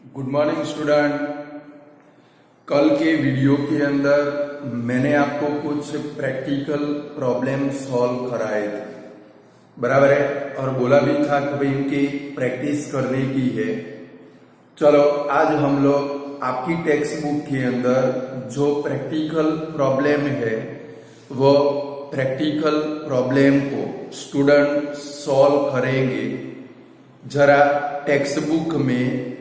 Good morning student. कल के video के अंदर मैंने आपको कुछ प्रैक्टिकल प्रॉब्लम सॉल्व कराए थे, बराबर है, और बोला भी था कि भाई इनकी प्रैक्टिस करने की है। चलो आज हम लोग आपकी टेक्स्ट बुक के अंदर जो प्रैक्टिकल प्रॉब्लम है वो प्रैक्टिकल प्रॉब्लम को स्टूडेंट सॉल्व करेंगे। जरा टेक्स्ट बुक में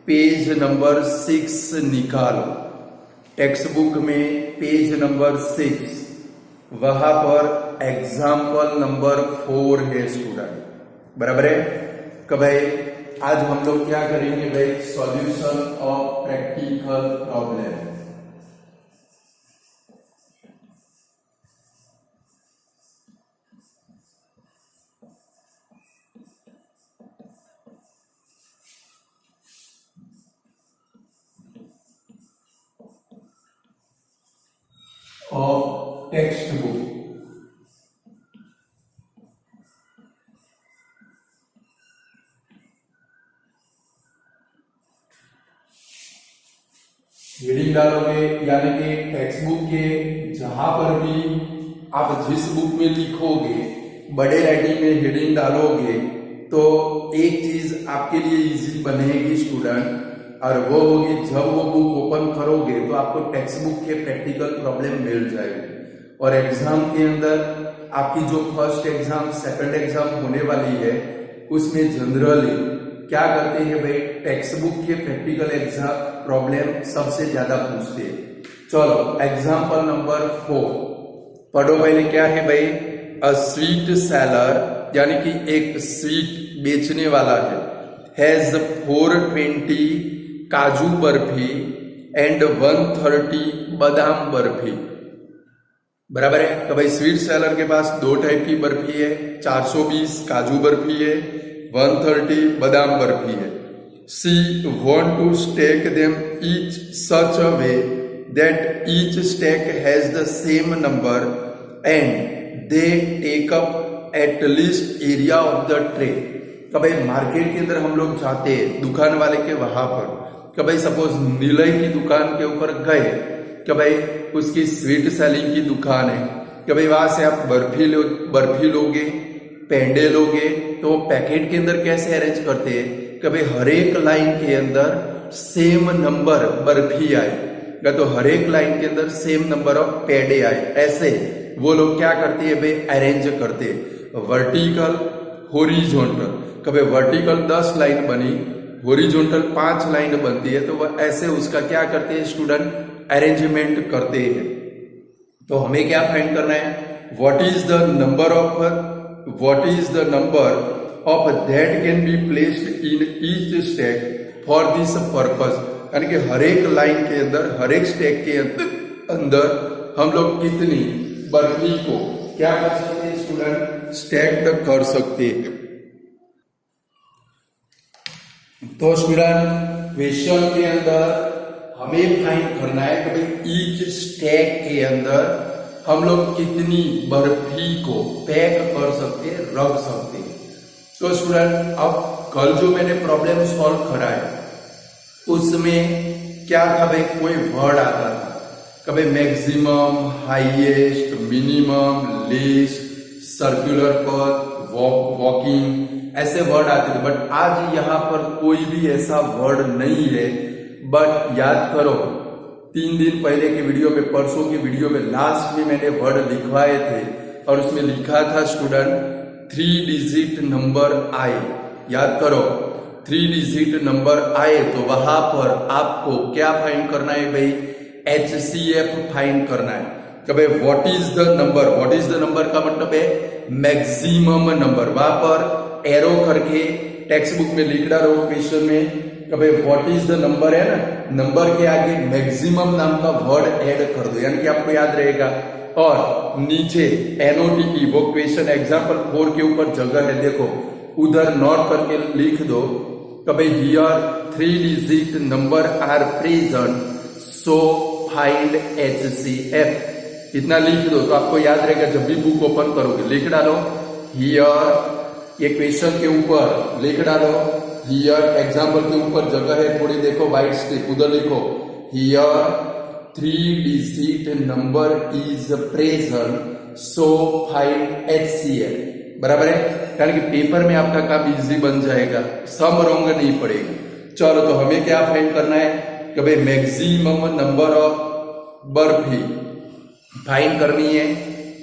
पेज नंबर 6 निकालो। टेक्स्ट बुक में पेज नंबर 6, वहां पर एग्जाम्पल नंबर 4 है स्टूडेंट, बराबर है। कि भाई आज हम लोग क्या करेंगे भाई, solution of practical problem. Of text book. Heading डालोगे, यानी कि टेक्स्ट बुक के जहां पर भी आप जिस बुक में लिखोगे बड़े राइटिंग में हेडिंग डालोगे तो एक चीज आपके लिए इजी बनेगी स्टूडेंट, और वो होगी जब वो बुक ओपन करोगे तो आपको टेक्स्ट बुक के प्रैक्टिकल प्रॉब्लम मिल जाएगी। और एग्जाम के अंदर आपकी जो फर्स्ट एग्जाम सेकंड एग्जाम होने वाली है उसमें जनरली क्या करते हैं भाई, टेक्स्ट बुक के प्रैक्टिकल एग्जाम प्रॉब्लम सबसे ज्यादा पूछते हैं। चलो एग्जाम्पल नंबर 4 पढ़ो। पहले क्या है भाई, अ स्वीट सेलर, यानी कि एक स्वीट बेचने वाला हैज 420 काजू बर्फी एंड 130 बादाम बर्फी, बराबर है। तो भाई स्वीट सेलर के पास 2 टाइप की बर्फी है, 420 काजू बर्फी है, 130 बादाम बर्फी है। She want to stack them each such a way that each stack has the same number and they take up at least area of the tray। कभी मार्केट के अंदर हम लोग जाते हैं दुकान वाले के वहां पर, कभी सपोज नीलय की दुकान के ऊपर गए, कभी उसकी स्वीट सेलिंग की दुकान है, कभी वहां से आप बर्फी लोगे, पेंडे लोगे, तो पैकेट के अंदर कैसे अरेंज करते हैं, कभी हर एक लाइन के अंदर सेम नंबर बर्फी आए, या तो हर एक लाइन के अंदर सेम नंबर ऑफ पेडे आए। ऐसे वो लोग क्या करते हैं भाई, अरेंज करते हैं वर्टिकल हॉरिजॉन्टल। कभी वर्टिकल 10 लाइन बनी, हॉरिजॉन्टल 5 लाइन बनती है, तो वह ऐसे उसका क्या करते हैं स्टूडेंट, अरेंजमेंट करते हैं। तो हमें क्या फाइंड करना है, what is the number of that can be placed in each stack for this purpose। यानी कि हर एक लाइन के अंदर, हर एक स्टैक के अंदर हम लोग कितनी बर्फी को क्या कर सकते हैं स्टूडेंट, स्टैक कर सकते हैं। तो स्टूडेंट क्वेश्चन के अंदर हमें फाइंड करना है कि भाई ईच स्टैक के अंदर हम लोग कितनी बर्फी को पैक कर सकते हैं, रख सकते हैं। तो स्टूडेंट अब कल जो मैंने प्रॉब्लम सॉल्व कराया उसमें क्या था भाई, कोई वर्ड आता था, कभी maximum, highest, minimum, least, circular पथ, वॉकिंग, ऐसे वर्ड आते थे। बट आज यहाँ पर कोई भी ऐसा वर्ड नहीं है। बट याद करो 3 दिन पहले के वीडियो में, परसों की वीडियो में लास्ट में मैंने वर्ड लिखवाए थे और उसमें लिखा था स्टूडेंट 3 डिजिट नंबर आए। याद करो 3 डिजिट नंबर आए तो वहां पर आपको क्या फाइंड करना है भाई, HCF फाइंड करना है। कभी व्हाट इज द नंबर का मतलब है मैक्सिमम नंबर। वहां पर एरो करके टेक्स्ट बुक में लिख डालो क्वेश्चन में, कभी व्हाट इज द नंबर है ना, नंबर के आगे मैक्सिमम नाम का वर्ड ऐड कर दो, यानी कि आपको याद रहेगा। और नीचे NOTE, वो क्वेश्चन एग्जाम्पल 4 के ऊपर जगह है, देखो उधर नोट करके लिख दो, कभी here 3 digit number are present so find HCF। इतना लिख दो तो आपको याद रहेगा, जब भी बुक ओपन करोगे लिख डालो हियर, ये क्वेश्चन के ऊपर लिख डालो हियर एग्जाम्पल के ऊपर जगह है थोड़ी, देखो वाइट स्ट्रिप, उधर लिखो here 3 digit number is present so find HCF। बराबर है, कारण कि पेपर में आपका काम इजी बन जाएगा, सम रॉन्ग नहीं पड़ेगा। चलो तो हमें क्या फाइंड करना है कि भाई maximum number of barfi find करनी है।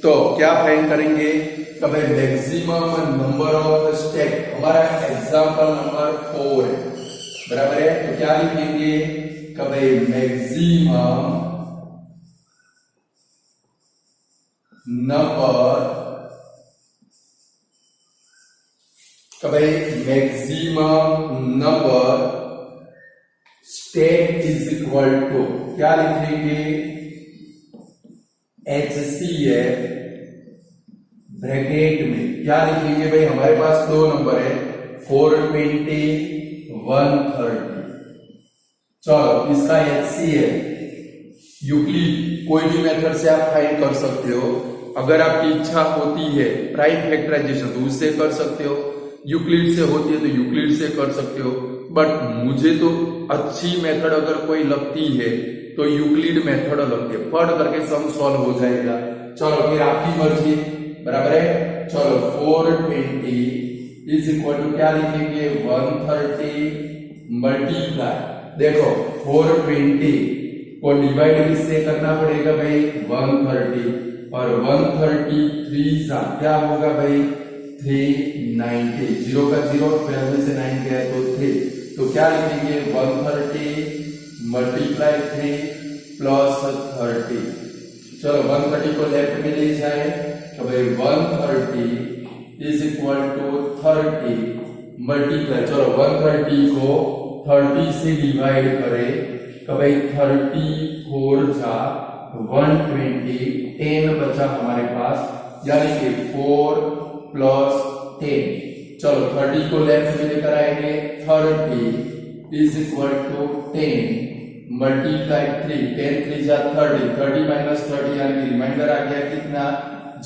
तो क्या फाइंड करेंगे कि भाई मैक्सिमम नंबर ऑफ स्टेप, हमारा एग्जाम्पल नंबर 4 है। बराबर है, तो क्या लिखेंगे कि भाई मैक्सिमम नंबर, कि भाई maximum number step is equal to, क्या लिखेंगे HCF ब्रैकेट में क्या लिखेंगे भाई, हमारे पास दो नंबर है 420 130। चलो इसका HCF यूक्लिड कोई भी मेथड से आप फाइंड कर सकते हो। अगर आपकी इच्छा होती है प्राइम फैक्टराइजेशन तो उससे कर सकते हो, यूक्लिड से होती है तो यूक्लिड से कर सकते हो, बट मुझे तो अच्छी मेथड अगर कोई लगती है तो यूक्लिड मेथड लगती है, पढ़ करके सम सॉल्व हो जाएगा। चलो फिर आपकी मर्जी, बराबर है। चलो 420 इज इक्वल टू क्या लिखेंगे 130 मल्टीप्लाई, देखो 420 को डिवाइड किससे करना पड़ेगा भाई 130, और 130 3 क्या होगा भाई 390, 0 का 0 12 में से 9 गया तो 3, तो क्या लिखेंगे 130 मल्टीप्लाई 3 प्लस 30। चलो 130 को लेफ्ट में ले जाए तो भाई 130 इज इक्वल टू 30 मल्टीप्लाई, चलो 130 को 30 से डिवाइड करें तो भाई 34 जा 120, 10 बचा हमारे पास, यानी कि 4 प्लस 10। चलो 30 को लेफ्ट में लेकर आएंगे, 30 इज इक्वल टू 10 मल्टीप्लाई 3, 10 3 जा 30, 30 माइनस 30 यानी कि रिमाइंडर आ गया कितना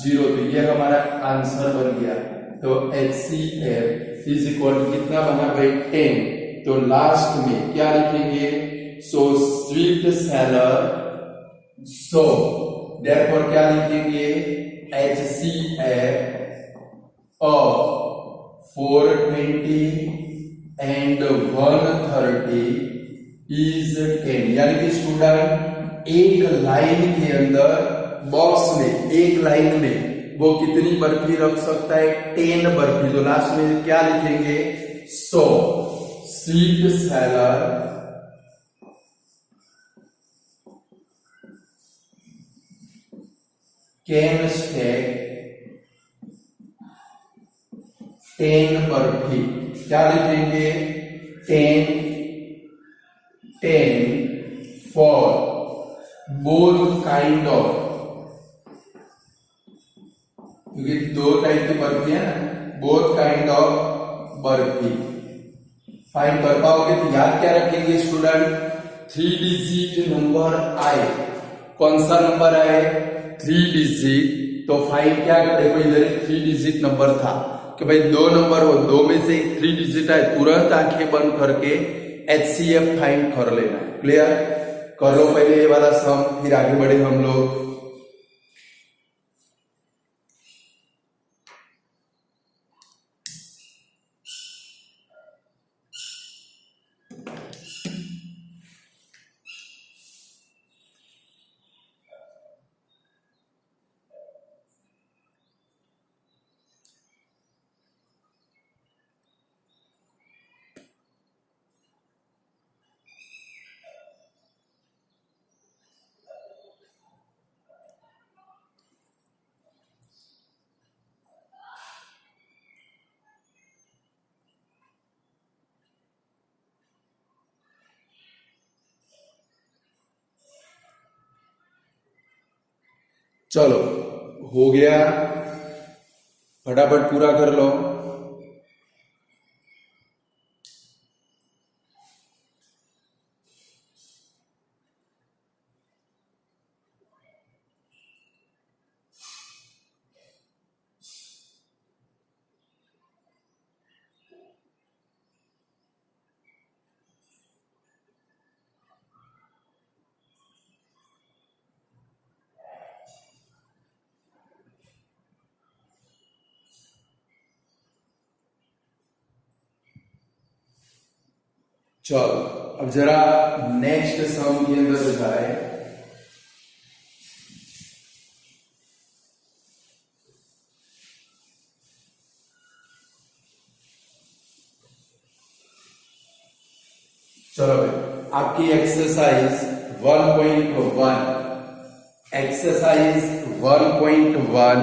0, तो ये हमारा आंसर बन गया। तो HCF इज इक्वल टू कितना बना भाई 10, तो लास्ट में क्या लिखेंगे so sweet seller, so therefore क्या लिखेंगे HCF ऑफ 420 एंड 130 इज 10, यानी कि स्टूडेंट एक लाइन के अंदर बॉक्स में एक लाइन में वो कितनी बर्फी रख सकता है 10 बर्फी, तो लास्ट में क्या लिखेंगे so sweet seller can stack 10 barfi, क्या लिखेंगे 10 फॉर बोथ काइंड ऑफ, क्योंकि दो टाइप की बर्फी है ना, both kind of barfi find कर पाओगे तो याद क्या रखेंगे स्टूडेंट 3 डिजिट नंबर आए, कौन सा नंबर आए 3 डिजिट, तो फाइंड क्या करें, देखो इधर 3 डिजिट नंबर था कि भाई दो नंबर हो, दो में से 3 डिजिट आए, तुरंत आंखें बंद करके HCF फाइंड कर लेना है। क्लियर, करो पहले ये वाला सम, फिर आगे बढ़े हम लोग। चलो हो गया, फटाफट पूरा कर लो। चलो अब जरा नेक्स्ट सम के अंदर जाए। चलो भाई आपकी एक्सरसाइज 1.1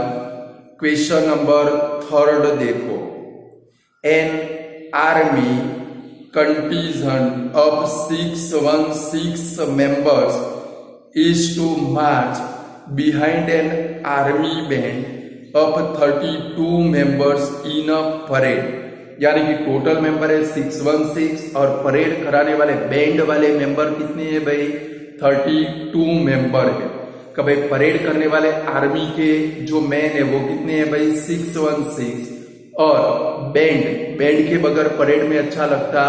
क्वेश्चन नंबर 3 देखो। An army contingent of 616 members is to march behind an army band of 32 members in a parade। यानी कि टोटल मेंबर है 616 और परेड कराने वाले बैंड वाले मेंबर कितने हैं भाई? 32 मेंबर है। कभी परेड करने वाले आर्मी के जो मैन है वो कितने हैं भाई? 616। और बैंड के बगैर परेड में अच्छा लगता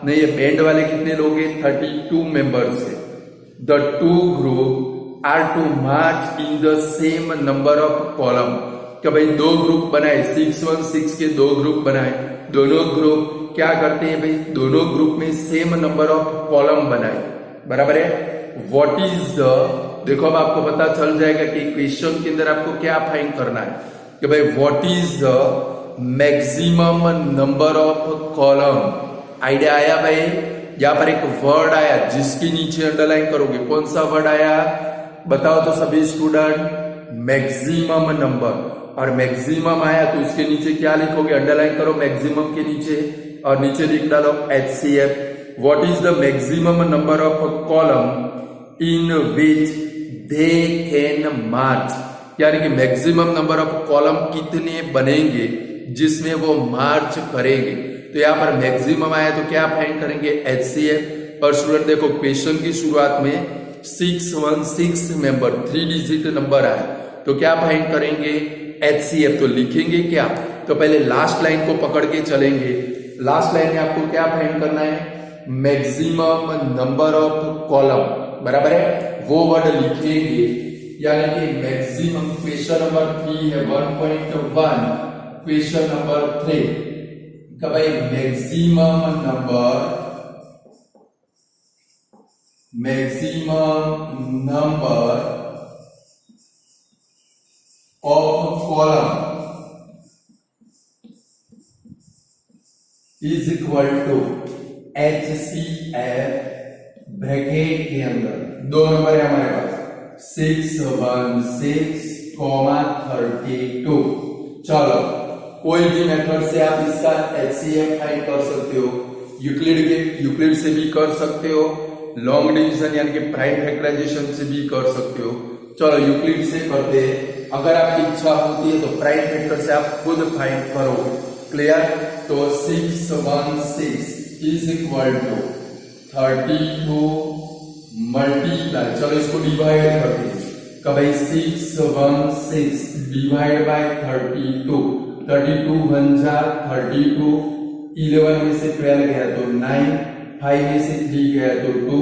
नहीं है। बैंड वाले कितने लोग हैं? 32 मेंबर्स है। The two group are to march in the same number of column. कि भाई दो ग्रुप बनाए, 616 के दो ग्रुप बनाए। दोनों ग्रुप क्या करते हैं भाई? दोनों ग्रुप में सेम नंबर ऑफ कॉलम बनाए, बराबर है। व्हाट इज द, देखो अब आपको पता चल जाएगा कि क्वेश्चन के अंदर आपको क्या फाइंड करना है कि भाई what is the maximum number of column. Idea आया भाई? यहां पर एक वर्ड आया जिसके नीचे अंडरलाइन करोगे। कौन सा वर्ड आया बताओ तो सभी स्टूडेंट? Maximum number. और मैक्सिमम आया तो उसके नीचे क्या लिखोगे? अंडरलाइन करो मैक्सिमम के नीचे और नीचे लिख डालो HCF। What is the maximum number of column in which they can march. यानी कि मैक्सिमम नंबर ऑफ कॉलम कितने बनेंगे जिसमें वो मार्च करेंगे। तो यहाँ पर मैक्सिमम आया तो क्या फाइंड करेंगे? HCF। और स्टूडेंट देखो क्वेश्चन की शुरुआत में 616 मेंबर 3 डिजिट नंबर आया तो क्या फाइंड करेंगे? HCF। तो लिखेंगे क्या? तो पहले लास्ट लाइन को पकड़ के चलेंगे। लास्ट लाइन में आपको क्या फाइंड करना है? मैक्सिमम नंबर ऑफ कॉलम, बराबर है। वो वर्ड लिखेंगे यानी कि मैक्सिमम। क्वेश्चन नंबर 3 है 1.1 क्वेश्चन नंबर 3 का भाई maximum number of column is equal to HCF bracket के अंदर दो नंबर है हमारे पास 616, 32। चलो कोई भी मेथड से आप इसका HCF फाइंड कर सकते हो। यूक्लिड से भी कर सकते हो, लॉन्ग डिवीजन यानी कि प्राइम फैक्टराइजेशन से भी कर सकते हो। चलो यूक्लिड से करते हैं। अगर आपकी इच्छा होती है तो प्राइम फैक्टर से आप खुद फाइंड करो। क्लियर? तो 616 इज इक्वल टू 32 मल्टीप्लाई, चलो इसको डिवाइड करते हैं। कभी 616 डिवाइड बाय 32, 32 1 जा 32, 11 में से 12 गया तो 9, 5 में से 3 गया तो 2,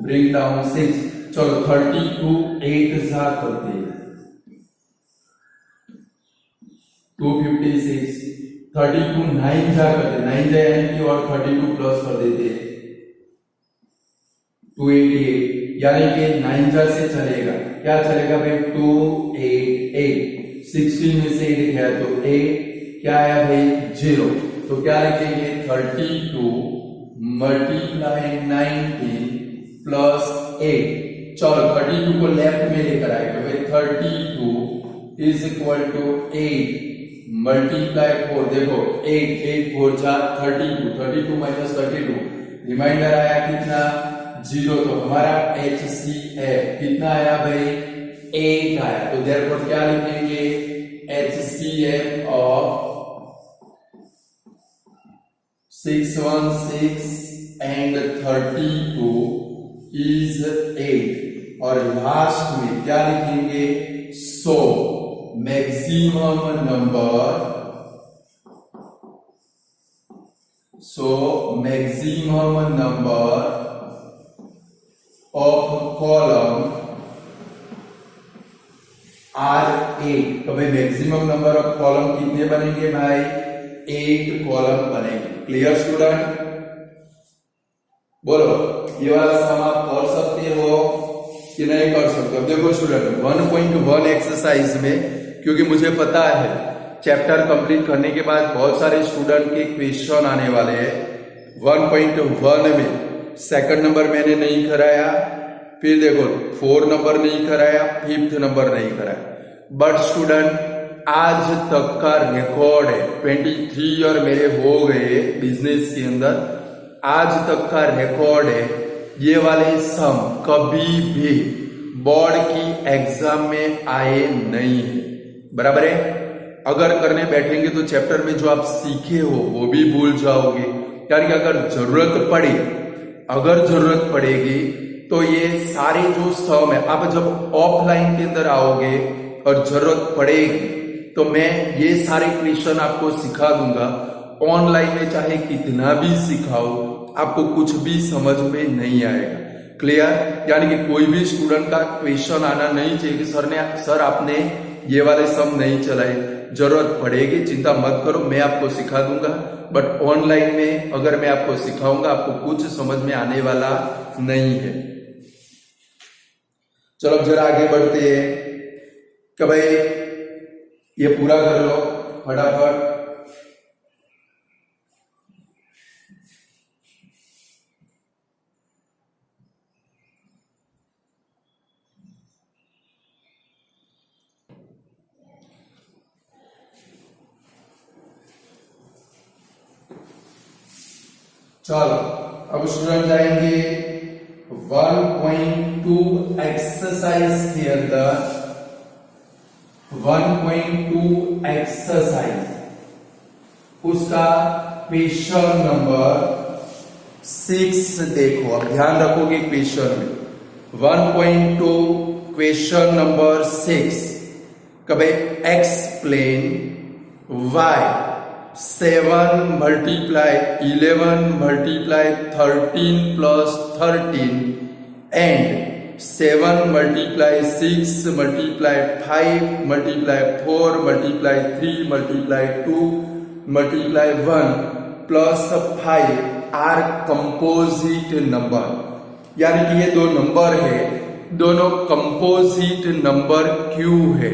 ब्रिंग डाउन 6। चलो 32 8 जा करते हैं 256, 32 9 जा करते 9 जा यानी कि और 32 प्लस कर देते 288, यानी कि 9 जा से चलेगा क्या चलेगा भाई? 288, 16 में से 8 गया तो 8, क्या आया भाई? 0। तो क्या लिखेंगे? 32 मल्टीप्लाई 19 प्लस 8। चलो 32 को लेफ्ट में लेकर आएगा भाई 32 इज इक्वल टू 8 मल्टीप्लाई 4। देखो 8 8 4 जा 32, 32 माइनस 32 रिमाइंडर आया कितना? 0। तो हमारा HCF कितना आया भाई? 8 आया। तो देयरफॉर क्या लिखेंगे? HCF of 616 and 32 is 8। और लास्ट में क्या लिखेंगे? So maximum number of column are 8। तो भाई मैक्सिमम नंबर ऑफ कॉलम कितने बनेंगे भाई? 8 कॉलम बनेंगे। Clear student? बोलो ये वाला सम आप कर सकते हो कि नहीं कर सकते हो? देखो स्टूडेंट 1.1 एक्सरसाइज में, क्योंकि मुझे पता है चैप्टर कंप्लीट करने के बाद बहुत सारे स्टूडेंट के क्वेश्चन आने वाले हैं। 1.1 में सेकंड नंबर मैंने नहीं कराया, फिर देखो 4 नंबर नहीं कराया, 5th नंबर नहीं कराया, बट स्टूडेंट आज तक का रिकॉर्ड है 23 ईयर मेरे हो गए बिजनेस के अंदर, आज तक का रिकॉर्ड है ये वाले सम कभी भी बोर्ड की एग्जाम में आए नहीं है। बराबर है? अगर करने बैठेंगे तो चैप्टर में जो आप सीखे हो वो भी भूल जाओगे, यानी कि अगर जरूरत पड़ेगी तो ये सारे जो सम है, आप जब ऑफलाइन के अंदर आओगे और जरूरत पड़ेगी तो मैं ये सारे क्वेश्चन आपको सिखा दूंगा। ऑनलाइन में चाहे कितना भी सिखाओ आपको कुछ भी समझ में नहीं आएगा। क्लियर? यानी कि कोई भी स्टूडेंट का क्वेश्चन आना नहीं चाहिए कि सर आपने ये वाले सम नहीं चलाए, जरूरत पड़ेगी चिंता मत करो मैं आपको सिखा दूंगा, बट ऑनलाइन में अगर मैं आपको सिखाऊंगा आपको कुछ समझ में आने वाला नहीं है। चलो अब जरा आगे बढ़ते हैं कि भाई ये पूरा कर लो फटाफट। चलो अब स्टूडेंट जाएंगे 1.2 एक्सरसाइज के अंदर। 1.2 एक्सरसाइज उसका क्वेश्चन नंबर 6 देखो, अब ध्यान रखोगे क्वेश्चन में 1.2 क्वेश्चन नंबर 6 कभी explain why 7 multiply 11 multiply 13 plus 13 and 7 multiply 6 multiply 5 multiply 4 multiply 3 multiply 2 multiply 1 plus 5 are composite number। यानी कि ये दो नंबर है, दोनों कंपोजिट नंबर क्यों है?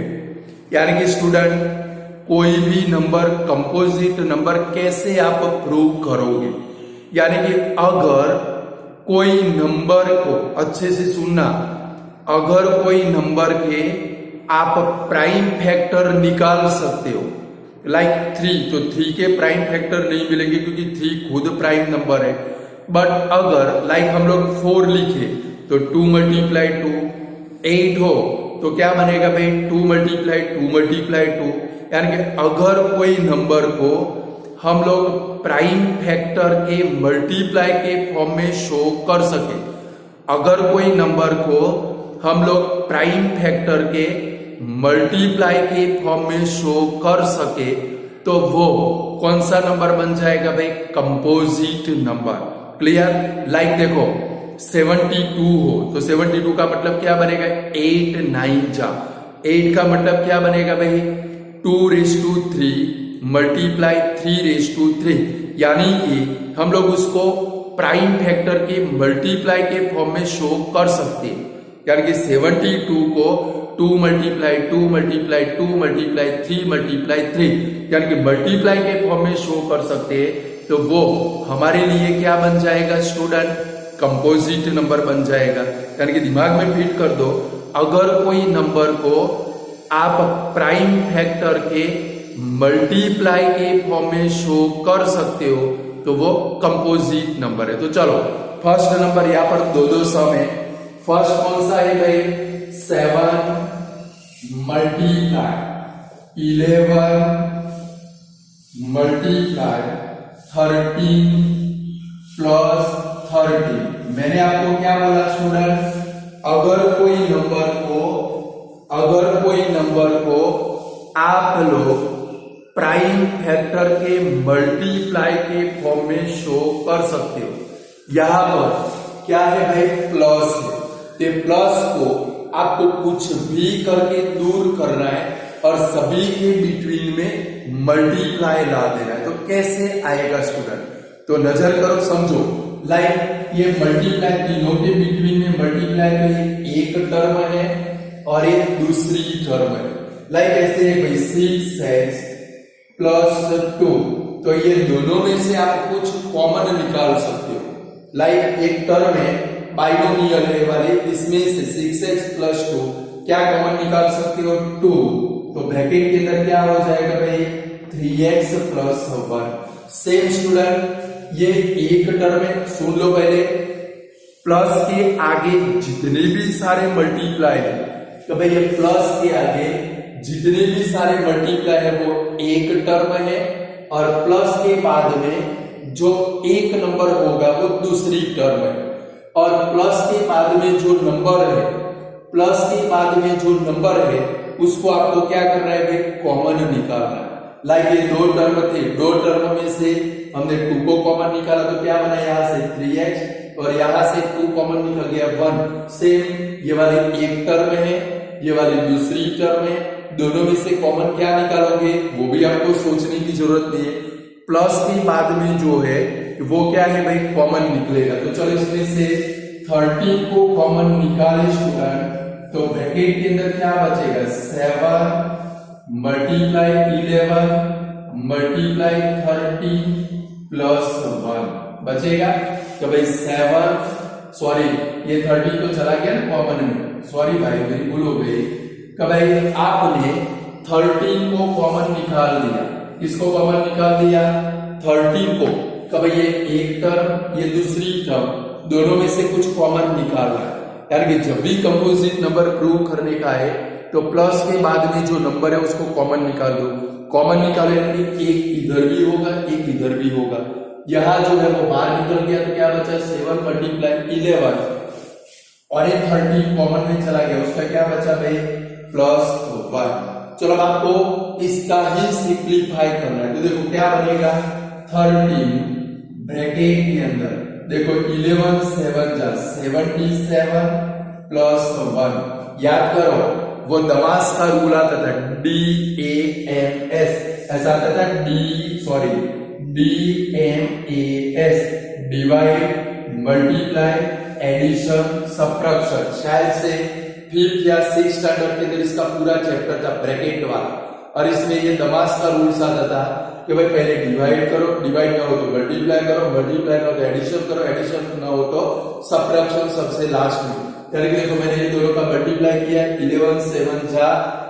यानी कि स्टूडेंट कोई भी नंबर कंपोजिट नंबर कैसे आप प्रूव करोगे? यानी कि अगर कोई नंबर को, अच्छे से सुनना, अगर कोई नंबर के आप प्राइम फैक्टर निकाल सकते हो लाइक 3, तो 3 के प्राइम फैक्टर नहीं मिलेंगे क्योंकि 3 खुद प्राइम नंबर है। बट अगर लाइक हम लोग 4 लिखे तो 2 मल्टीप्लाई 2 8 हो तो क्या बनेगा भाई 2 मल्टीप्लाई 2 मल्टीप्लाई 2। यानी कि अगर कोई नंबर को हम लोग प्राइम फैक्टर के मल्टीप्लाई के फॉर्म में शो कर सके, अगर कोई नंबर को हम लोग प्राइम फैक्टर के मल्टीप्लाई के फॉर्म में शो कर सके तो वो कौन सा नंबर बन जाएगा भाई? Composite number. क्लियर? लाइक देखो 72 हो तो 72 का मतलब क्या बनेगा? 8 9 जा 8 का मतलब क्या बनेगा भाई? 2�3 मल्टीप्लाई 3�3, यानी कि हम लोग उसको प्राइम फैक्टर के मल्टीप्लाई के फॉर्म में शो कर सकते हैं। यानी कि 72 को 2 मल्टीप्लाई 2 मल्टीप्लाई 2 मल्टीप्लाई 3 मल्टीप्लाई 3 यानी कि मल्टीप्लाई के फॉर्म में शो कर सकते हैं, तो वो हमारे लिए क्या बन जाएगा स्टूडेंट? कंपोजिट नंबर बन जाएगा। यानी कि दिमाग में फिट कर दो, अगर कोई नंबर को आप प्राइम फैक्टर के मल्टीप्लाई के फॉर्म में शो कर सकते हो तो वो कंपोजिट नंबर है। तो चलो फर्स्ट नंबर यहाँ पर दो सम है। फर्स्ट कौन सा है भाई? 7 मल्टीप्लाई 11 मल्टीप्लाई 13 प्लस 30। मैंने आपको क्या बोला स्टूडेंट? अगर कोई नंबर को आप लोग प्राइम फैक्टर के मल्टीप्लाई के फॉर्म में शो कर सकते हो। यहां पर क्या है भाई? प्लस है, ते प्लस को आपको कुछ भी करके दूर करना है और सभी के बिटवीन में मल्टीप्लाई ला देना है। तो कैसे आएगा स्टूडेंट? तो नजर करो, समझो। लाइक ये मल्टीप्लाई तीनों के बिटवीन में मल्टीप्लाई, तो ये एक टर्म है और ये दूसरी टर्म है। लाइक ऐसे भाई 6x + 2, तो ये दोनों में से आप कुछ कॉमन निकाल सकते हो। लाइक एक टर्म है बाइनोमियल है वाली, इसमें से 6x + 2 क्या कॉमन निकाल सकते हो? 2। तो ब्रैकेट के अंदर क्या हो जाएगा भाई? 3x + 1। सेम स्टूडेंट, ये एक टर्म है, सुन लो पहले, प्लस के आगे जितने भी सारे मल्टीप्लाई है, तो भाई ये प्लस के आगे जितने भी सारे मल्टीप्लाई है वो एक टर्म है, और प्लस के बाद में जो एक नंबर होगा वो दूसरी टर्म है, और प्लस के बाद में जो नंबर है, प्लस के बाद में जो नंबर है उसको आपको क्या करना है भाई? कॉमन निकालना है। लाइक ये दो टर्म थे, दो टर्म में से हमने 2 को कॉमन निकाला, तो क्या बना? यहाँ से 3x और यहाँ से 2 कॉमन निकल गया 1। सेम ये वाली एक टर्म है, ये वाली दूसरी टर्म है, दोनों में से कॉमन क्या निकालोगे वो भी आपको सोचने की जरूरत नहीं है। प्लस के बाद में जो है वो क्या है भाई? कॉमन निकलेगा। तो चलो इसमें से 13 को कॉमन निकाले स्टूडेंट, तो ब्रैकेट के अंदर क्या बचेगा? 7 × 11 × 13 + 1 बचेगा। तो भाई 7, सॉरी ये 13 तो चला गया ना कॉमन में, सॉरी भाई मेरी भूल हो गई। कि भाई आपने 13 को कॉमन निकाल दिया, किसको कॉमन निकाल दिया? 13 को। कि भाई ये एक टर्म, ये दूसरी टर्म, दोनों में से कुछ कॉमन निकालना है। यानी कि जब भी कंपोजिट नंबर प्रूव करने का है तो प्लस के बाद में जो नंबर है उसको कॉमन निकाल दो। कॉमन निकाले यानी एक इधर भी होगा, एक इधर भी होगा। यहाँ जो है वो बाहर निकल गया, तो क्या बचा? 7 × 11 और ये 13 कॉमन में चला गया, उसका क्या बचा भाई? +1। चलो अब आपको इसका ही सिंप्लीफाई करना है, तो देखो क्या बनेगा? 13 ब्रैकेट के अंदर देखो 11 7 जा 77 + 1। याद करो वो दमास का रूल आता था, DAMS, ऐसा आता था DMAS, divide, multiply, addition, subtraction. शायद से 5th या 6th स्टैंडर्ड के अंदर इसका पूरा चैप्टर था ब्रैकेट वाला, और इसमें ये दमास का रूल्स आता था कि भाई पहले डिवाइड करो, डिवाइड ना हो तो मल्टीप्लाई करो, मल्टीप्लाई ना हो तो एडिशन करो, एडिशन ना हो तो सब्ट्रैक्शन सबसे लास्ट में। यानी कि देखो मैंने ये दोनों का मल्टीप्लाई किया, 11 7 जा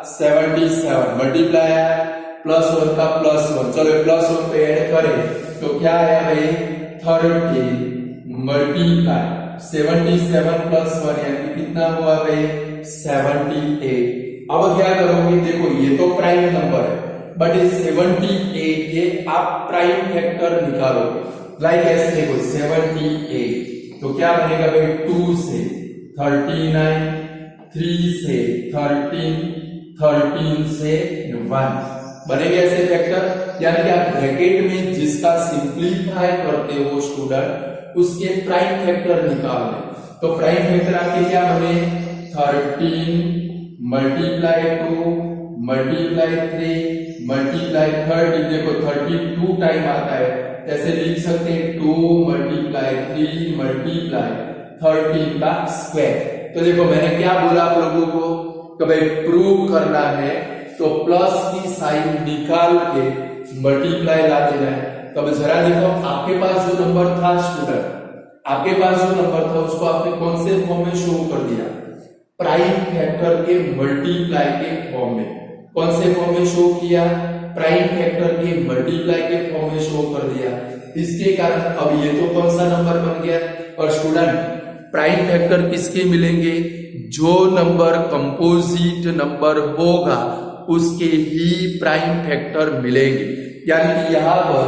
77 मल्टीप्लाई है, +1 का +1। चलो +1 पे ऐड करें तो क्या आया भाई? 13 मल्टीप्लाई 77 + 1 यानी कि कितना हुआ भाई? 78। अब क्या करोगे? देखो ये तो प्राइम नंबर है, बट इस 78 के आप प्राइम फैक्टर निकालोगे। लाइक ऐसे देखो 78, तो क्या बनेगा भाई? 2 से 39, 3 से 13, 13 से 1 बनेगा ऐसे फैक्टर। यानी कि आप ब्रैकेट में जिसका सिंप्लीफाई करते हो स्टूडेंट, उसके प्राइम फैक्टर निकाल लें। तो प्राइम फैक्टर आपके क्या बने? 13 × 2 × 3 × 30। देखो 32 टाइम आता है, ऐसे लिख सकते हैं 2 × 3 × 13 का स्क्वायर। तो देखो मैंने क्या बोला आप लोगों को कि भाई प्रूव करना है तो प्लस की साइन निकाल के मल्टीप्लाई ला देना है। तो अब जरा देखो आपके पास जो नंबर था स्टूडेंट, आपके पास जो नंबर था उसको आपने कौन से फॉर्म में शो कर दिया? प्राइम फैक्टर के मल्टीप्लाई के फॉर्म में। कौन से फॉर्म में शो किया? प्राइम फैक्टर के मल्टीप्लाई के फॉर्म में शो कर दिया। इसके कारण अब ये तो कौन सा नंबर बन गया? और स्टूडेंट प्राइम फैक्टर किसके मिलेंगे? जो नंबर कंपोजिट नंबर होगा उसके ही प्राइम फैक्टर मिलेंगे। यानी कि यहाँ पर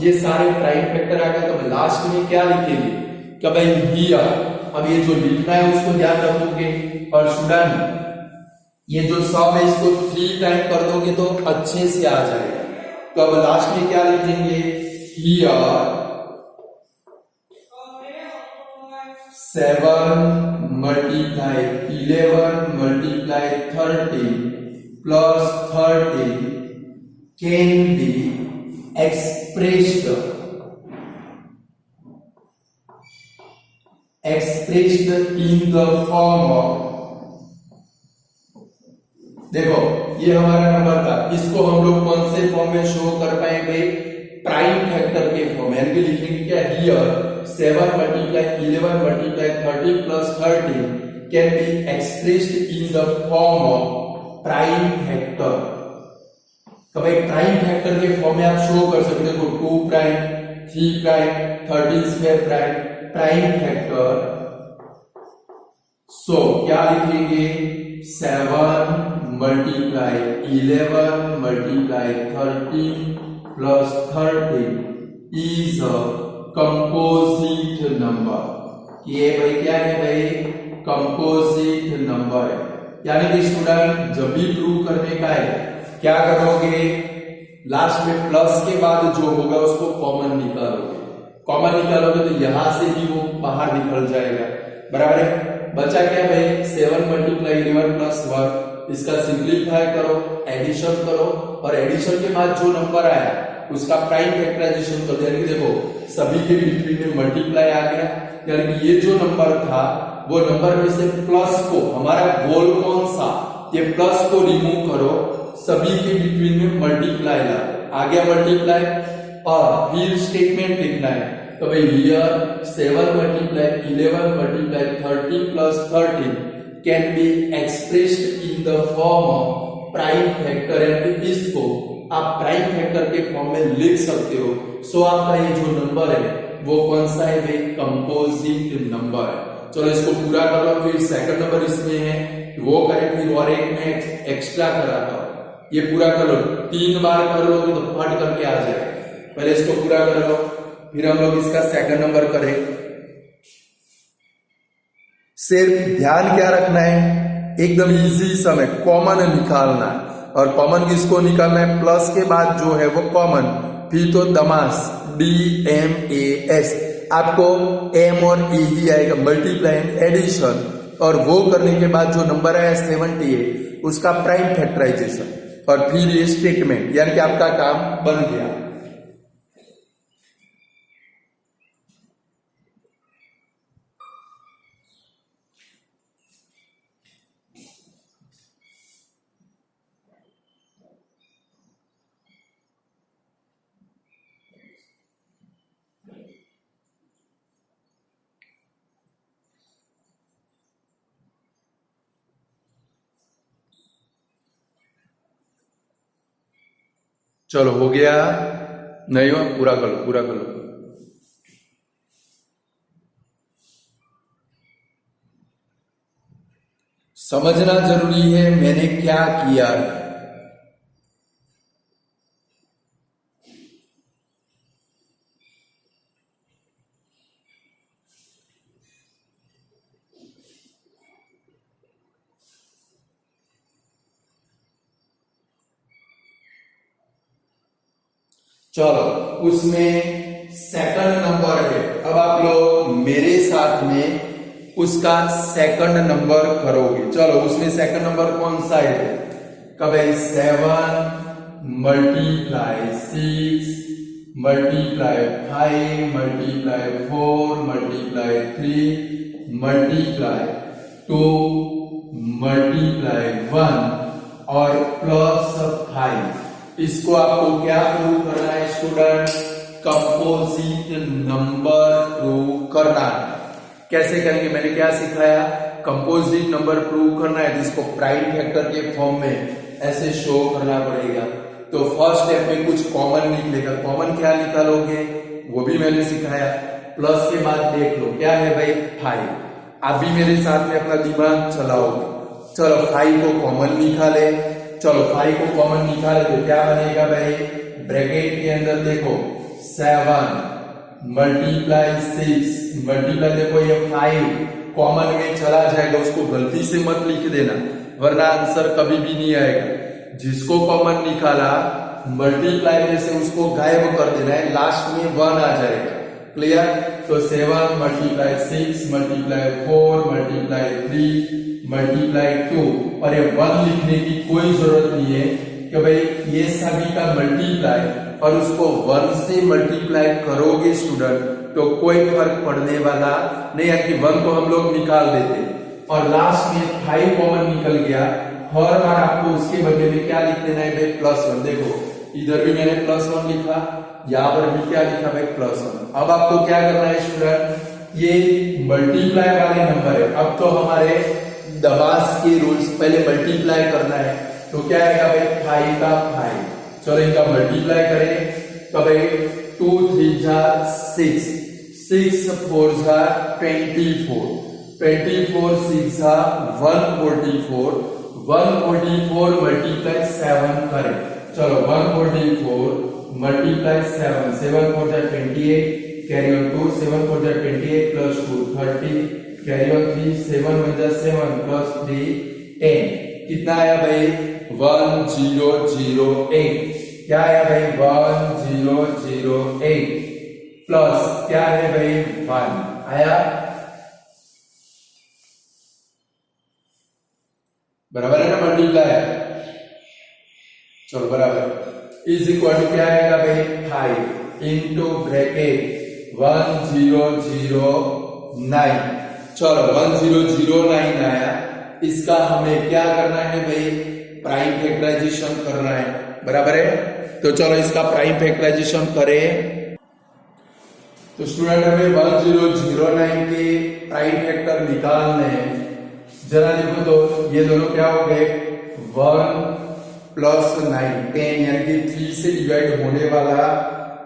ये सारे प्राइम फैक्टर आ गए, तो लास्ट में क्या लिखेंगे कि भाई हियर। अब ये जो लिखना है उसको ध्यान रखोगे। और स्टूडेंट ये जो सम है इसको 3 टाइम कर दोगे तो अच्छे से आ जाएगा। तो अब लास्ट में क्या लिखेंगे? Here 7 × 11 × 13 + 13 can be expressed expressed in the form of, देखो ये हमारा नंबर था, इसको हम लोग कौन से फॉर्म में शो कर पाएंगे, प्राइम फैक्टर के फॉर्म में, यानी लिखेंगे क्या, here 7 multiply 11 multiply 13 plus 13 can be expressed in the form of prime factor. तो भाई प्राइम फैक्टर के फॉर्म में आप शो कर सकते हो 2 prime 3 prime 13 square prime factor. So क्या लिखेंगे, 7 multiply 11 multiply 13 plus 13 is a composite number. ये भाई क्या है भाई, कंपोजिट नंबर है। यानी कि स्टूडेंट जब भी प्रूव करने का है क्या करोगे, लास्ट में प्लस के बाद जो होगा उसको कॉमन निकालोगे, कॉमन निकालोगे तो यहां से भी वो बाहर निकल जाएगा, बराबर है। बचा क्या भाई, 7 मल्टीप्लाई 11 प्लस 1, इसका सिंप्लीफाई करो, एडिशन करो, और एडिशन के बाद जो नंबर आया उसका प्राइम फैक्टराइजेशन कर दो। यानी कि देखो सभी के बिटवीन में मल्टीप्लाई आ गया, यानी कि ये जो नंबर था वो नंबर में से प्लस को, हमारा गोल कौन सा, ये प्लस को रिमूव करो, सभी के बिटवीन में मल्टीप्लाई ला, आ गया मल्टीप्लाई, और फिर स्टेटमेंट लिखना है। तो भाई here 7 multiply 11 multiply 13 plus 13 can be expressed in the form of prime factor, यानी इसको आप प्राइम फैक्टर के फॉर्म में लिख सकते हो। सो आपका ये जो नंबर है वो कौन सा है भाई, कंपोजिट नंबर है। चलो इसको पूरा कर लो, फिर सेकंड नंबर इसमें है वो करें, फिर और एक में एक्स्ट्रा कराता हूं, ये पूरा कर लो, 3 बार कर लो तो फट करके आ जाए। पहले इसको पूरा कर लो, फिर हम लोग इसका सेकंड नंबर करें। सिर्फ ध्यान क्या रखना है, एकदम इजी समय कॉमन निकालना है, और कॉमन किसको निकालना है, प्लस के बाद जो है वो कॉमन, फिर तो दमास DMAS, आपको M और E ही आएगा, मल्टीप्लाई एंड एडिशन, और वो करने के बाद जो नंबर आया 78 उसका प्राइम फैक्टराइजेशन, और फिर ये स्टेटमेंट, यानी कि आपका काम बन गया। चलो हो गया, नहीं हुआ, पूरा कर लो, पूरा कर लो। समझना जरूरी है मैंने क्या किया है। चलो उसमें सेकंड नंबर है, अब आप लोग मेरे साथ में उसका सेकंड नंबर करोगे। चलो उसमें सेकंड नंबर कौन सा है, कब है, 7 multiply 6 multiply 5 multiply 4 multiply 3 multiply 2 multiply 1 और प्लस 5। इसको आपको क्या प्रूव करना है स्टूडेंट, कंपोजिट नंबर प्रूव करना है। कैसे करेंगे, मैंने क्या सिखाया, कंपोजिट नंबर प्रूव करना है जिसको प्राइम फैक्टर के फॉर्म में ऐसे शो करना पड़ेगा। तो फर्स्ट स्टेप में कुछ कॉमन निकलेगा, कॉमन क्या निकालोगे वो भी मैंने सिखाया, प्लस के बाद देख लो क्या है भाई 5। आप भी मेरे साथ में अपना दिमाग चलाओगे। चलो 5 को कॉमन निकाले, चलो 5 को कॉमन निकाले तो क्या बनेगा भाई, ब्रैकेट के अंदर देखो 7 मल्टीप्लाई 6 मल्टीप्लाई, देखो ये 5 कॉमन में चला जाएगा, उसको गलती से मत लिख देना वरना आंसर कभी भी नहीं आएगा। जिसको कॉमन निकाला मल्टीप्लाई में से उसको गायब कर देना है, लास्ट में 1 आ जाएगा। क्लियर, तो 7 मल्टीप्लाई 6 मल्टीप्लाई 4 मल्टीप्लाई 3 मल्टीप्लाई 2, और ये 1 लिखने की कोई जरूरत नहीं है कि भाई ये सभी का मल्टीप्लाई, और उसको 1 से मल्टीप्लाई करोगे स्टूडेंट तो कोई फर्क पड़ने वाला नहीं है कि 1 को हम लोग निकाल देते और लास्ट में 5 कॉमन निकल गया, हर बार आपको उसके बदले में क्या लिख देना है भाई +1। देखो इधर भी मैंने +1 लिखा, यहाँ पर भी क्या लिखा भाई +1। अब आपको क्या करना है स्टूडेंट, ये मल्टीप्लाई वाले नंबर है, अब तो हमारे दबास के रूल्स पहले मल्टीप्लाई करना है, तो क्या आएगा भाई 5 का 5। चलो इनका मल्टीप्लाई करें तो भाई 2 3 जा 6, 6 4 जा 24, 24 6 जा 144, 144 मल्टीप्लाई 7 करें। चलो 144 मल्टीप्लाई 7, 7 4 जा 28, कैरी ऑन 2, 7 4 जा 28 प्लस 2 30, कैरी ऑन 3, 7 1 जा 7 प्लस 3 10। कितना आया भाई 1008। क्या आया भाई 1008 प्लस क्या है भाई 1 आया, बराबर है ना मल्टीप्लाई। चलो बराबर इज इक्वल टू क्या आएगा भाई 5 इंटू ब्रैकेट 1009। चलो 1009 आया, इसका हमें क्या करना है भाई प्राइम फैक्टराइजेशन करना है, बराबर है। तो चलो इसका प्राइम फैक्टराइजेशन करें। तो स्टूडेंट हमें 1009 के प्राइम फैक्टर निकालने हैं। जरा देखो तो ये दोनों क्या हो गए 1 प्लस 9 10, यानी कि 3 से डिवाइड होने वाला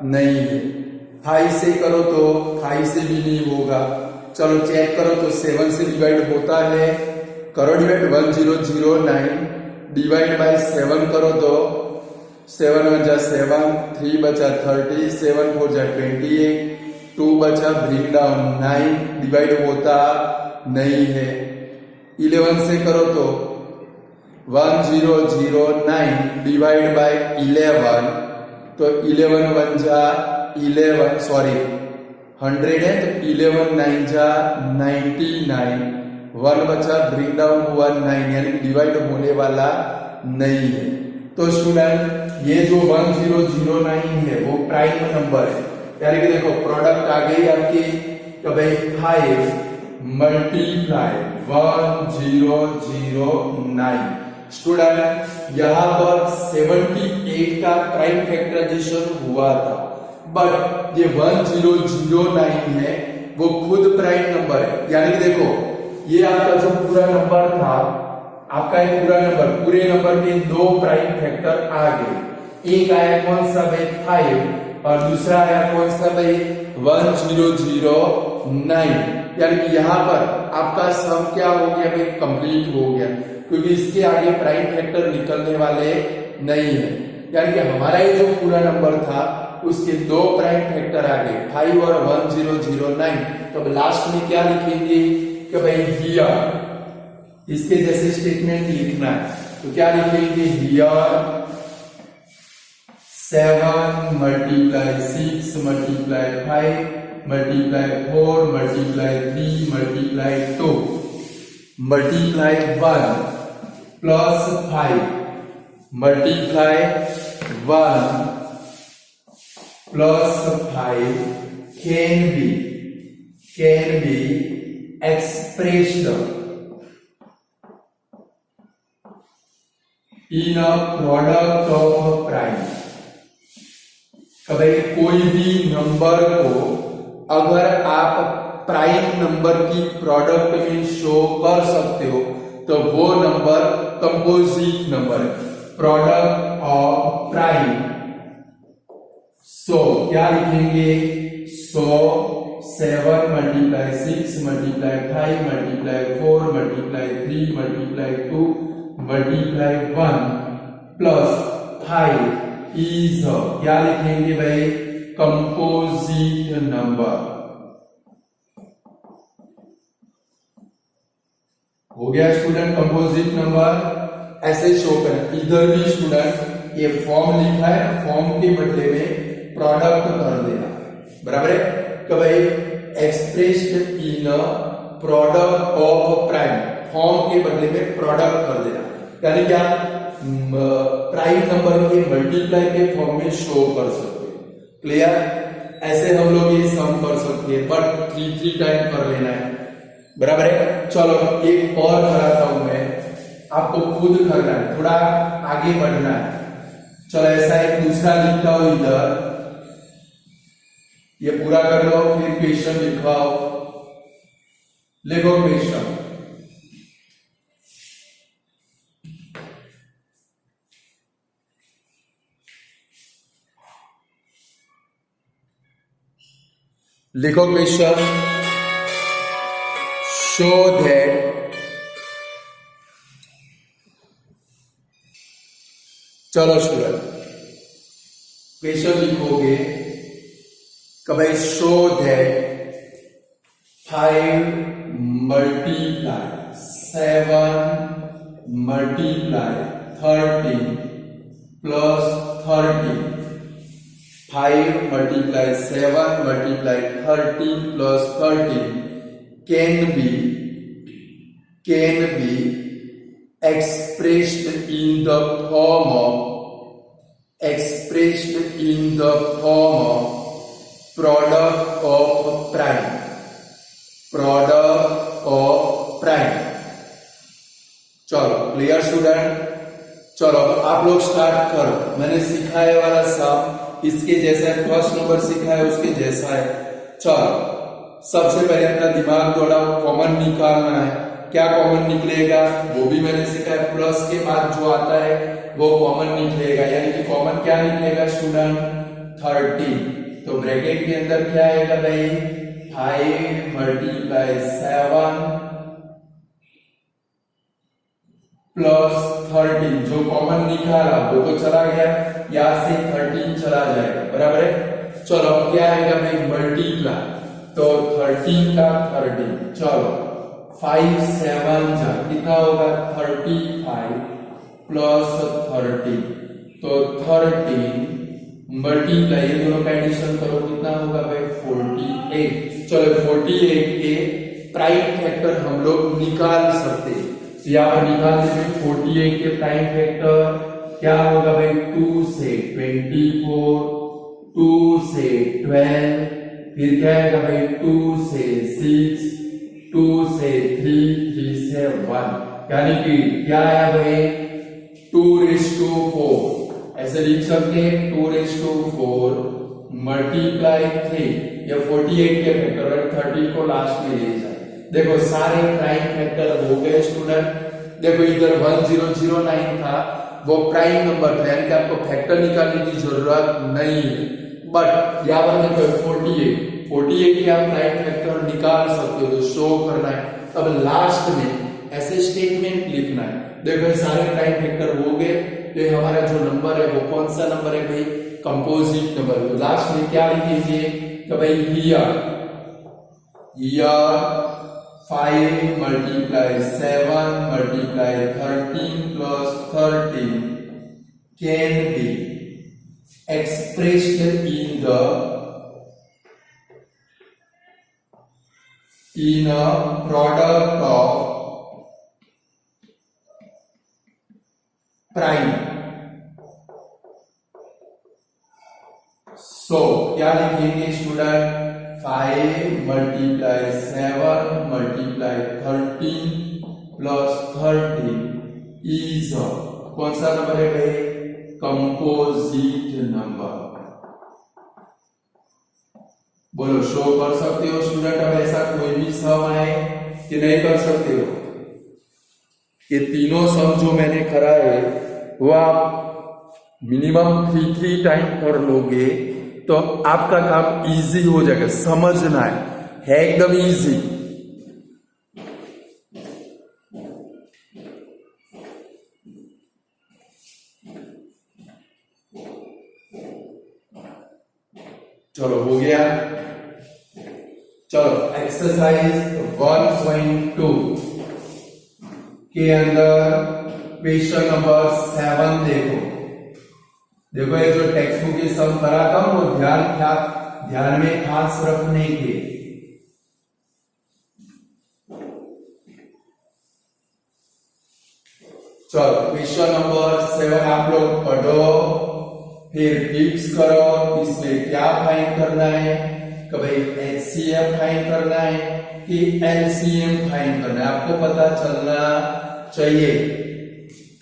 नहीं है। 5 से करो तो 5 से भी नहीं होगा। चलो चेक करो तो 7 से डिवाइड होता है, करो डिवाइड 1009 डिवाइड बाय 7 करो तो 7 1 जा 7, 3 बचा 30, 7 4 जा 28, 2 बचा ब्रिंग डाउन 9 डिवाइड होता नहीं है। 11 से करो तो 1009 डिवाइड बाय 11, तो 11 1 जा 11, सॉरी 100 है तो 11 9 जा 99, 1 बचा ब्रिंग डाउन हुआ 9, यानी डिवाइड होने वाला नहीं है। तो स्टूडेंट ये जो 1009 है वो प्राइम नंबर है, यानी कि देखो प्रोडक्ट आ गई आपकी, तो भाई 5 मल्टीप्लाई 1009। स्टूडेंट यहाँ पर 78 का प्राइम फैक्टराइजेशन हुआ था, बट ये 1009 है वो खुद प्राइम नंबर है, यानी कि देखो ये आपका जो पूरा नंबर था, आपका एक पूरा नंबर, पूरे नंबर के 2 प्राइम फैक्टर आ गए। एक आया कौन सा भाई 5 और दूसरा आया कौन सा भाई 1009, यानी कि यहाँ पर आपका सम क्या हो गया भाई कंप्लीट हो गया, क्योंकि इसके आगे प्राइम फैक्टर निकलने वाले नहीं है। यानी कि हमारा ये जो पूरा नंबर था उसके 2 प्राइम फैक्टर आ गए 5 और 1009। तो लास्ट में क्या लिखेंगे कि भाई हियर, इसके जैसे स्टेटमेंट लिखना है तो क्या लिखेंगे here 7 multiply 6 multiply 5 multiply 4 multiply 3 multiply 2 multiply 1 plus 5 multiply 1 plus 5 can be expressed in a product of prime। भाई कोई भी नंबर को अगर आप प्राइम नंबर की प्रोडक्ट में शो कर सकते हो तो वो नंबर कंपोजिट नंबर है, प्रोडक्ट ऑफ प्राइम। सो क्या लिखेंगे 7 multiply 6 multiply 5 multiply 4 multiply 3 multiply 2 multiply 1 plus 5 is क्या लिखेंगे भाई कंपोजिट नंबर। हो गया स्टूडेंट कंपोजिट नंबर, ऐसे शो करें। इधर भी स्टूडेंट ये फॉर्म लिखा है, फॉर्म के बदले में प्रोडक्ट कर देना, बराबर है कि भाई expressed in product of prime, form के बदले में प्रोडक्ट कर देना, यानी क्या प्राइम नंबर के मल्टीप्लाई के फॉर्म में शो कर सकते। क्लियर। ऐसे हम लोग ये सम कर सकते हैं, बट 3 टाइम कर लेना है, बराबर है। चलो एक और कराता हूं मैं, आपको खुद करना है, थोड़ा आगे बढ़ना है। चलो ऐसा एक दूसरा लिखता हूं इधर, ये पूरा कर लो, फिर क्वेश्चन लिखवाओ। लिखो क्वेश्चन। लिखो क्वेश्चन। शो दैट, चलो स्टूडेंट क्वेश्चन लिखोगे कि भाई show that 5 multiply 7 multiply 13 plus 13, 5 multiply 7 multiply 13 plus 13 can be expressed in the form of product of prime। चलो क्लियर स्टूडेंट। चलो आप लोग स्टार्ट करो। मैंने सिखाया वाला सम इसके जैसा है, फर्स्ट नंबर सिखाया है उसके जैसा है। चलो सबसे पहले अपना दिमाग दौड़ाओ, कॉमन निकालना है। क्या कॉमन निकलेगा वो भी मैंने सिखाया, प्लस के बाद जो आता है वो कॉमन निकलेगा, यानी कि कॉमन क्या निकलेगा स्टूडेंट 30। तो ब्रैकेट के अंदर क्या आएगा भाई 5 मल्टीप्लाई 7 प्लस 13, जो कॉमन निकाला वो तो चला गया, यहां से 13 चला जाएगा, बराबर है। चलो अब क्या आएगा भाई मल्टीप्लाई, तो 13 का 13, चलो 5 7 जा कितना होगा 35 प्लस 30, तो 13 मल्टीप्लाई ये दोनों का एडिशन करो कितना होगा भाई 48। चलो 48 के प्राइम फैक्टर हम लोग निकाल सकते हैं, यहाँ पर निकाल देंगे 48 के प्राइम फैक्टर क्या होगा भाई 2 से 24, 2 से 12, फिर क्या आएगा भाई 2 से 6, 2 से 3, 3 से 1, यानी कि क्या आया भाई 2:4। ऐसे लिख सकते हैं 2:4 मल्टीप्लाई 3, या 48 के फैक्टर 30 को लास्ट में ले जाए। देखो सारे प्राइम फैक्टर हो गए स्टूडेंट। देखो इधर 1009 था, वो प्राइम नंबर था, यानी कि आपको फैक्टर निकालने की जरूरत नहीं है। बट यहाँ पर देखो 48 के आप प्राइम फैक्टर निकाल सकते हो, तो शो करना है। अब लास्ट में ऐसे स्टेटमेंट लिखना है। देखो ये सारे प्राइम फैक्टर हो गए, तो हमारा जो नंबर है वो कौन सा नंबर है भाई कंपोजिट नंबर। तो लास्ट में क्या लिखेंगे कि भाई here 5 multiply 7 multiply 13 plus 13 can be expressed in a product of prime। So क्या लिखेंगे student 5 multiply 7 multiply 13 plus 13 is कौन सा नंबर है भाई कंपोजिट नंबर। बोलो शो कर सकते हो स्टूडेंट। अब ऐसा कोई भी सम आए कि नहीं कर सकते हो, ये तीनों सम जो मैंने कराए वो आप मिनिमम 3 टाइम कर लोगे तो आपका काम इजी हो जाएगा। समझना है एकदम इजी। चलो हो गया। चलो एक्सरसाइज 1.2 के अंदर क्वेश्चन नंबर 7 देखो। देखो ये जो टेक्स्ट बुक के सम कराता हूं वो ध्यान में खास रखने के। चलो क्वेश्चन नंबर 7 आप लोग पढ़ो। फिर फिक्स करो, इसमें क्या फाइंड करना है कि भाई HCF फाइंड करना है कि LCM फाइंड करना है। आपको पता चलना चाहिए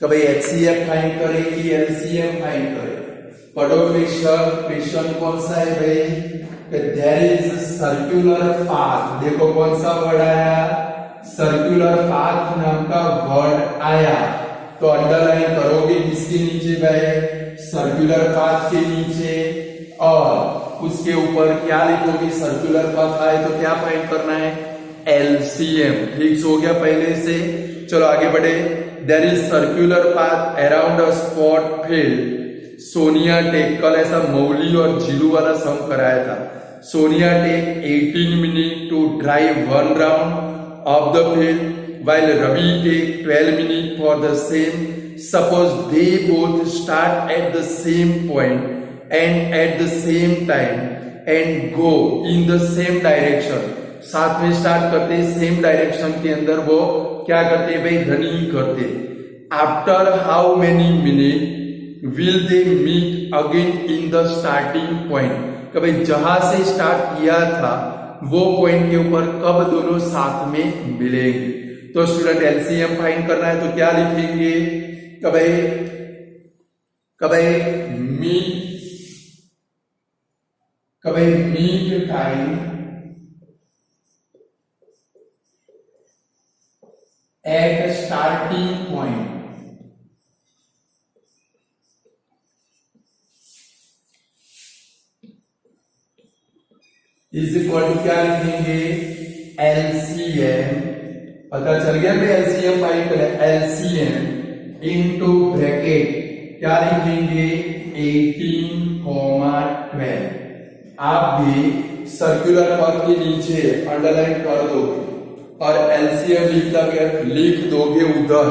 कि भाई HCF फाइंड करे कि LCM फाइंड करे। पढ़ो क्वेश्चन कौन सा है भाई, देयर इज सर्कुलर पाथ। देखो कौन सा वर्ड आया, सर्कुलर पाथ नाम का वर्ड आया, तो अंडरलाइन करोगे किसके नीचे भाई, सर्कुलर पाथ के नीचे, और उसके ऊपर क्या लिखोगे, सर्कुलर पाथ आए तो क्या फाइंड करना है, LCM। फिक्स हो गया पहले से। चलो आगे बढ़े। There is circular path around a spot field Sonia take, कल ऐसा मौली और जीलू वाला सम कराया था। Sonia take 18 minute to drive 1 round of the field while Ravi take 12 minutes for the same. Suppose they both start at the same point and at the same time and go in the same direction. साथ में start करते same direction के अंदर, वो क्या करते भाई, running करते। After how many minute will they meet again in the starting point, कि भाई जहां से स्टार्ट किया था वो पॉइंट के ऊपर कब दोनों साथ में मिलेंगे। तो स्टूडेंट LCM फाइंड करना है तो क्या लिखेंगे, meet time at starting point is equal to क्या लिखेंगे, LCM। पता चल गया भाई LCM फाइंड करें, LCM इनटू ब्रैकेट क्या लिखेंगे, 18,12। आप भी सर्कुलर पाथ के नीचे अंडरलाइन कर दोगे और LCM लिख दोगे, उधर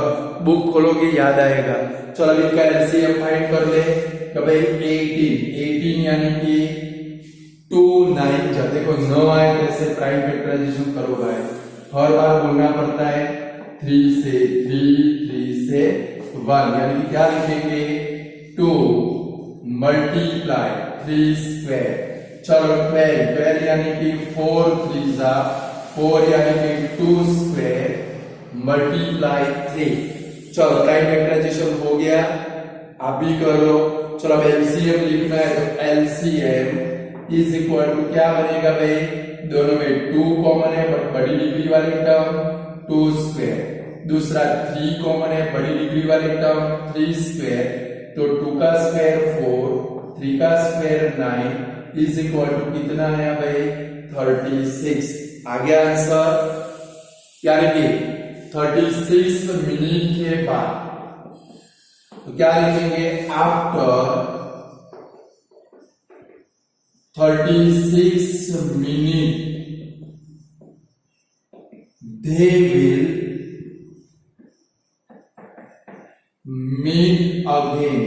बुक खोलोगे याद आएगा। चलो अभी का LCM फाइंड कर ले, कि भाई 18 यानी कि 2 9 जा, देखो 9 आए कैसे प्राइम फैक्टराइजेशन करो भाई, हर बार बोलना पड़ता है 3 से 1, यानी कि क्या लिखेंगे 2 मल्टीप्लाई 3 स्क्वायर। चलो 12 यानी कि 4 3 जा 4 यानी कि 2 स्क्वायर मल्टीप्लाई 3। चलो प्राइम फैक्टराइजेशन हो गया, आप भी कर लो। चलो अब LCM लिखना है तो LCM इज इक्वल टू क्या बनेगा भाई, दोनों में 2 कॉमन है बट बड़ी डिग्री वाली टर्म 2 स्क्वायर, दूसरा 3 कॉमन है बड़ी डिग्री वाली टर्म 3 स्क्वायर, तो 2 का स्क्वायर 4, 3 का स्क्वायर 9 इज इक्वल टू कितना है भाई 36। आ गया आंसर, यानी कि 36 मिनट के बाद तो क्या लिखेंगे, after 36 minutes they will meet again,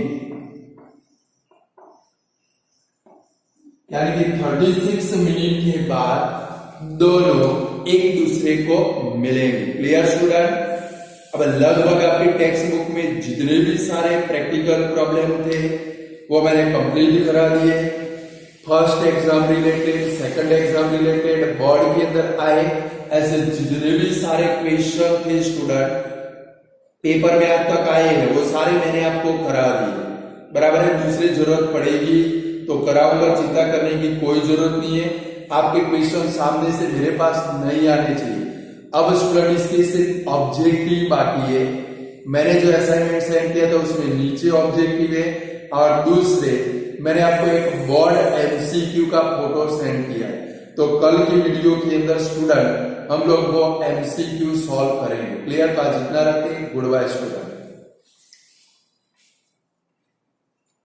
यानी कि 36 मिनट के बाद दोनों एक दूसरे को मिलेंगे। Clear student. अब लगभग आपके टेक्स्ट बुक में जितने भी सारे प्रैक्टिकल प्रॉब्लम थे वो मैंने कंप्लीट करा दिए। First exam related, second exam related, board के अंदर आए ऐसे जितने भी सारे क्वेश्चन थे स्टूडेंट पेपर में आज तक आए हैं वो सारे मैंने आपको करा दिए। बराबर है, दूसरी जरूरत पड़ेगी तो कराऊंगा, चिंता करने की कोई जरूरत नहीं है। आपके क्वेश्चन सामने से मेरे पास नहीं आने चाहिए। अब स्टूडेंट इसके सिर्फ ऑब्जेक्टिव बाकी है। मैंने जो असाइनमेंट सेंड किया था उसमें नीचे ऑब्जेक्टिव है और दूसरे मैंने आपको एक बोर्ड MCQ का फोटो सेंड किया है। तो कल की वीडियो के अंदर स्टूडेंट हम लोग वो MCQ सॉल्व करेंगे। क्लियर? का जितना रखते हैं, गुड बाय स्टूडेंट।